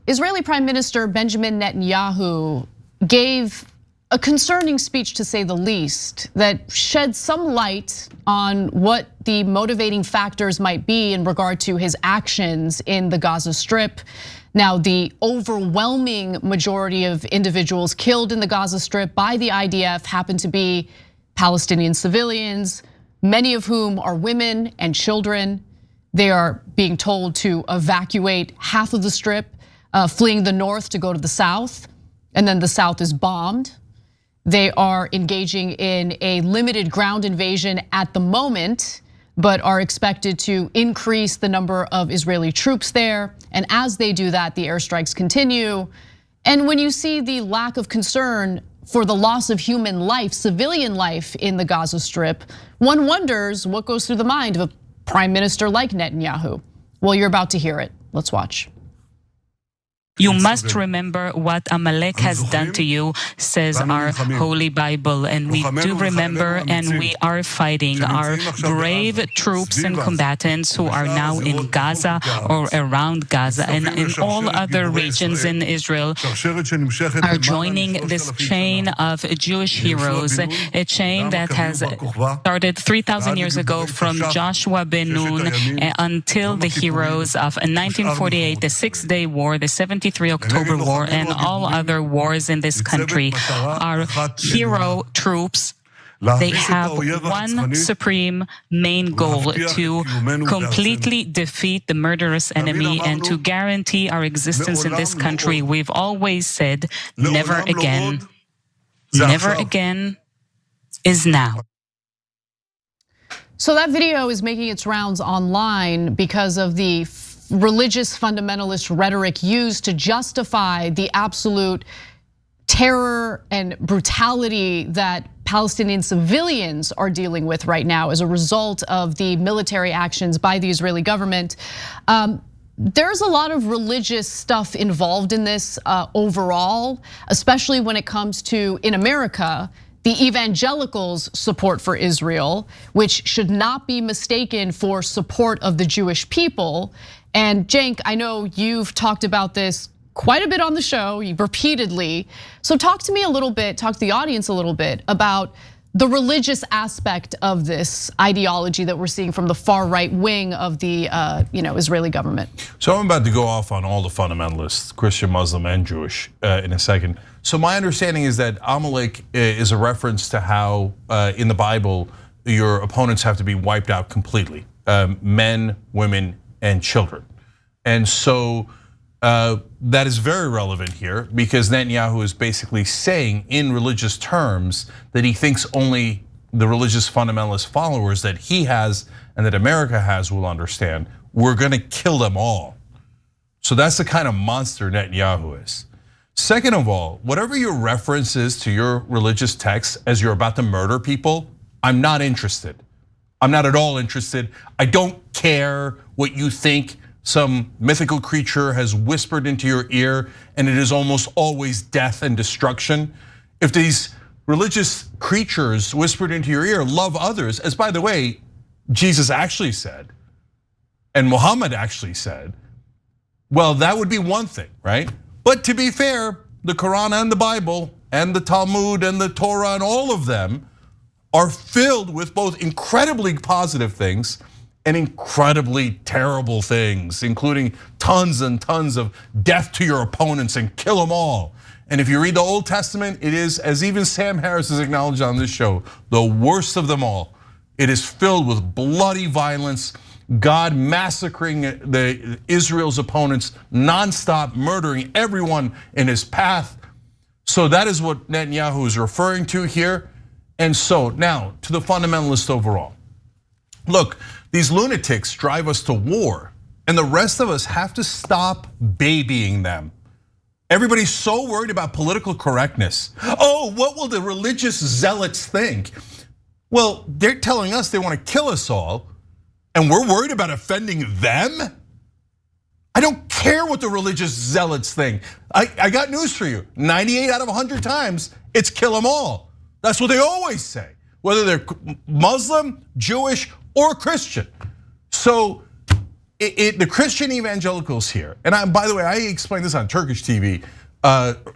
Israeli Prime Minister Benjamin Netanyahu gave a concerning speech, to say the least, that shed some light on what the motivating factors might be in regard to his actions in the Gaza Strip. Now, the overwhelming majority of individuals killed in the Gaza Strip by the IDF happen to be Palestinian civilians, many of whom are women and children. They are being told to evacuate half of the Strip, fleeing the north to go to the south, and then the south is bombed. They are engaging in a limited ground invasion at the moment, but are expected to increase the number of Israeli troops there. And as they do that, the airstrikes continue. And when you see the lack of concern for the loss of human life, civilian life in the Gaza Strip, one wonders what goes through the mind of a prime minister like Netanyahu. Well, you're about to hear it. Let's watch. You must remember what Amalek has done to you, says our Holy Bible. And we do remember, and we are fighting. Our brave troops and combatants who are now in Gaza or around Gaza and in all other regions in Israel are joining this chain of Jewish heroes, a chain that has started 3,000 years ago from Joshua ben Nun until the heroes of 1948, the Six-Day War, the 73 October War, and all other wars in this country. Our hero troops, they have one supreme main goal: to completely defeat the murderous enemy and to guarantee our existence in this country. We've always said, never again. Never again is now. So that video is making its rounds online because of the religious fundamentalist rhetoric used to justify the absolute terror and brutality that Palestinian civilians are dealing with right now as a result of the military actions by the Israeli government. There's a lot of religious stuff involved in this overall, especially when it comes to, in America, the evangelicals' support for Israel, which should not be mistaken for support of the Jewish people. And Cenk, I know you've talked about this quite a bit on the show, repeatedly. So talk to me a little bit, talk to the audience a little bit about the religious aspect of this ideology that we're seeing from the far right wing of the Israeli government. So I'm about to go off on all the fundamentalists, Christian, Muslim, and Jewish in a second. So my understanding is that Amalek is a reference to how in the Bible, your opponents have to be wiped out completely. Men, women, and children. And so that is very relevant here because Netanyahu is basically saying in religious terms that he thinks only the religious fundamentalist followers that he has and that America has will understand. We're gonna kill them all. So that's the kind of monster Netanyahu is. Second of all, whatever your reference is to your religious text as you're about to murder people, I'm not interested. I'm not at all interested. I don't care what you think some mythical creature has whispered into your ear, and it is almost always death and destruction. If these religious creatures whispered into your ear, love others, as by the way, Jesus actually said, and Muhammad actually said, well, that would be one thing, right? But to be fair, the Quran and the Bible and the Talmud and the Torah and all of them are filled with both incredibly positive things and incredibly terrible things, including tons and tons of death to your opponents and kill them all. And if you read the Old Testament, it is, as even Sam Harris has acknowledged on this show, the worst of them all. It is filled with bloody violence, God massacring Israel's opponents, nonstop murdering everyone in his path. So that is what Netanyahu is referring to here. And so now to the fundamentalists overall. Look, these lunatics drive us to war, and the rest of us have to stop babying them. Everybody's so worried about political correctness. Oh, what will the religious zealots think? Well, they're telling us they want to kill us all, and we're worried about offending them? I don't care what the religious zealots think. I got news for you. 98 out of 100 times, it's kill them all. That's what they always say, whether they're Muslim, Jewish, or Christian. So the Christian evangelicals here, and by the way, I explained this on Turkish TV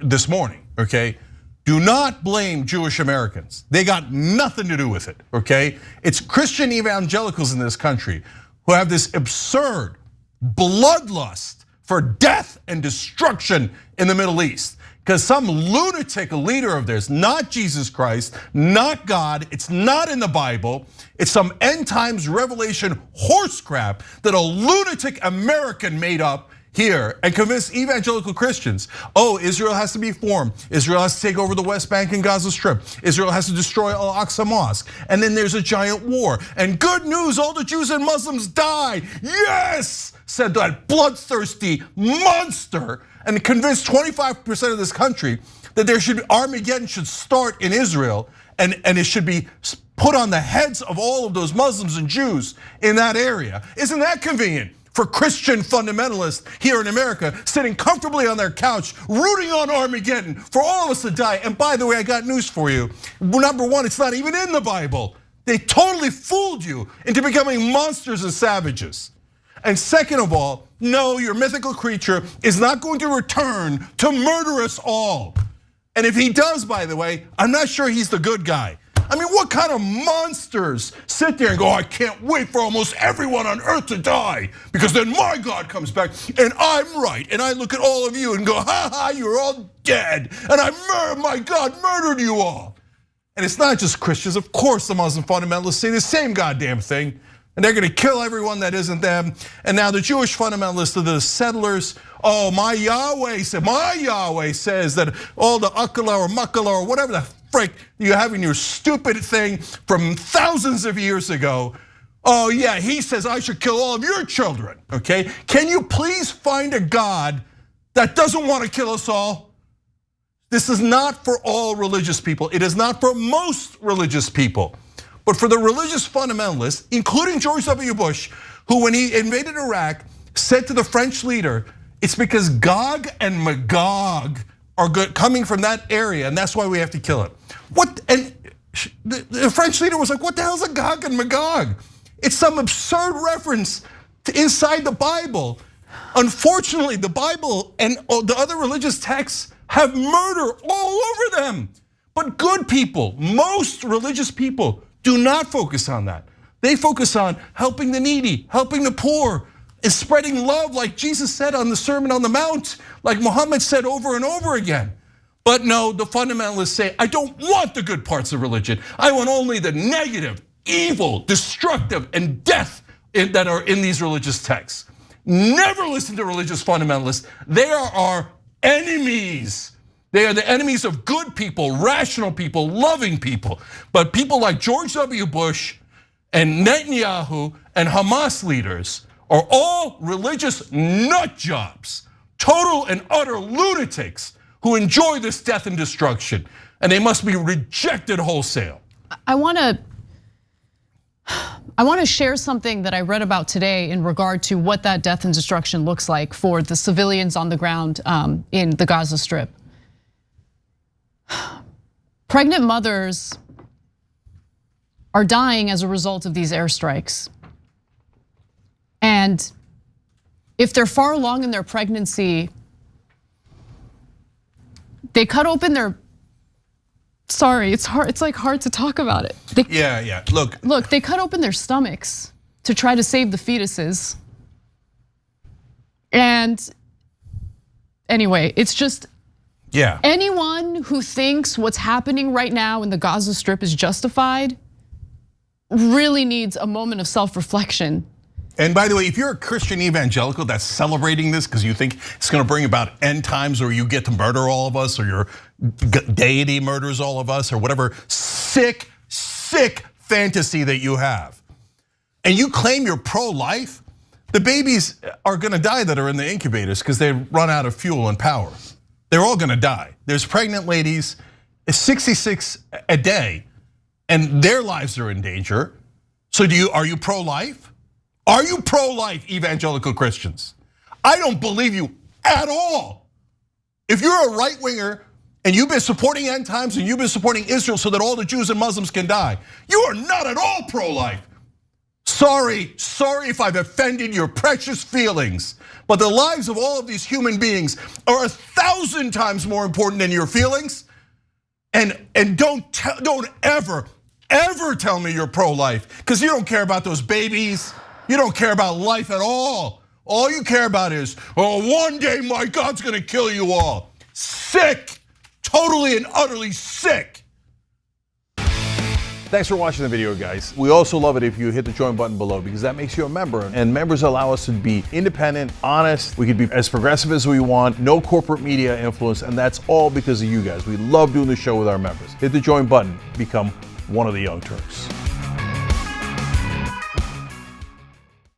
this morning, okay? Do not blame Jewish Americans. They got nothing to do with it, okay? It's Christian evangelicals in this country who have this absurd bloodlust for death and destruction in the Middle East. Because some lunatic leader of theirs, not Jesus Christ, not God, it's not in the Bible, it's some end times revelation horse crap that a lunatic American made up here and convinced evangelical Christians, oh, Israel has to be formed. Israel has to take over the West Bank and Gaza Strip. Israel has to destroy Al-Aqsa Mosque. And then there's a giant war. And good news, all the Jews and Muslims die. Yes, said that bloodthirsty monster, and convinced 25% of this country that there should be Armageddon should start in Israel, and it should be put on the heads of all of those Muslims and Jews in that area. Isn't that convenient for Christian fundamentalists here in America, sitting comfortably on their couch, rooting on Armageddon for all of us to die? And by the way, I got news for you. Number one, it's not even in the Bible. They totally fooled you into becoming monsters and savages. And second of all, no, your mythical creature is not going to return to murder us all. And if he does, by the way, I'm not sure he's the good guy. I mean, what kind of monsters sit there and go, I can't wait for almost everyone on earth to die, because then my God comes back and I'm right. And I look at all of you and go, ha ha, you're all dead. And my God murdered you all. And it's not just Christians. Of course, the Muslim fundamentalists say the same goddamn thing. And they're gonna kill everyone that isn't them. And now the Jewish fundamentalists, the settlers, oh, my Yahweh says that all the Akala or Makala or whatever the frick you have in your stupid thing from thousands of years ago. Oh yeah, he says I should kill all of your children, okay? Can you please find a God that doesn't want to kill us all? This is not for all religious people. It is not for most religious people. But for the religious fundamentalists, including George W. Bush, who when he invaded Iraq said to the French leader, it's because Gog and Magog are coming from that area, and that's why we have to kill it. What? And the French leader was like, what the hell is a Gog and Magog? It's some absurd reference to inside the Bible. Unfortunately, the Bible and the other religious texts have murder all over them. But good people, most religious people, do not focus on that. They focus on helping the needy, helping the poor, and spreading love like Jesus said on the Sermon on the Mount, like Muhammad said over and over again. But no, the fundamentalists say, I don't want the good parts of religion. I want only the negative, evil, destructive, and death that are in these religious texts. Never listen to religious fundamentalists. They are our enemies. They are the enemies of good people, rational people, loving people. But people like George W. Bush and Netanyahu and Hamas leaders are all religious nut jobs, total and utter lunatics who enjoy this death and destruction, and they must be rejected wholesale. I want to share something that I read about today in regard to what that death and destruction looks like for the civilians on the ground in the Gaza Strip. Pregnant mothers are dying as a result of these airstrikes. And if they're far along in their pregnancy, they cut open their, sorry, it's hard, it's like hard to talk about it. Yeah, look, they cut open their stomachs to try to save the fetuses. And anyway, it's just, yeah. Anyone who thinks what's happening right now in the Gaza Strip is justified really needs a moment of self-reflection. And by the way, if you're a Christian evangelical that's celebrating this because you think it's gonna bring about end times or you get to murder all of us or your deity murders all of us or whatever sick fantasy that you have, and you claim you're pro-life, the babies are gonna die that are in the incubators because they run out of fuel and power. They're all gonna die. There's pregnant ladies, 66 a day, and their lives are in danger. So are you pro-life? Are you pro-life, evangelical Christians? I don't believe you at all. If you're a right-winger and you've been supporting end times and you've been supporting Israel so that all the Jews and Muslims can die, you are not at all pro-life. Sorry if I've offended your precious feelings, but the lives of all of these human beings are 1,000 times more important than your feelings. And don't ever tell me you're pro-life, because you don't care about those babies. You don't care about life at all. All you care about is, oh, one day my God's gonna kill you all. Sick, totally and utterly sick. Thanks for watching the video, guys. We also love it if you hit the join button below, because that makes you a member, and members allow us to be independent, honest. We can be as progressive as we want, no corporate media influence, and that's all because of you guys. We love doing the show with our members. Hit the join button, become one of the Young Turks.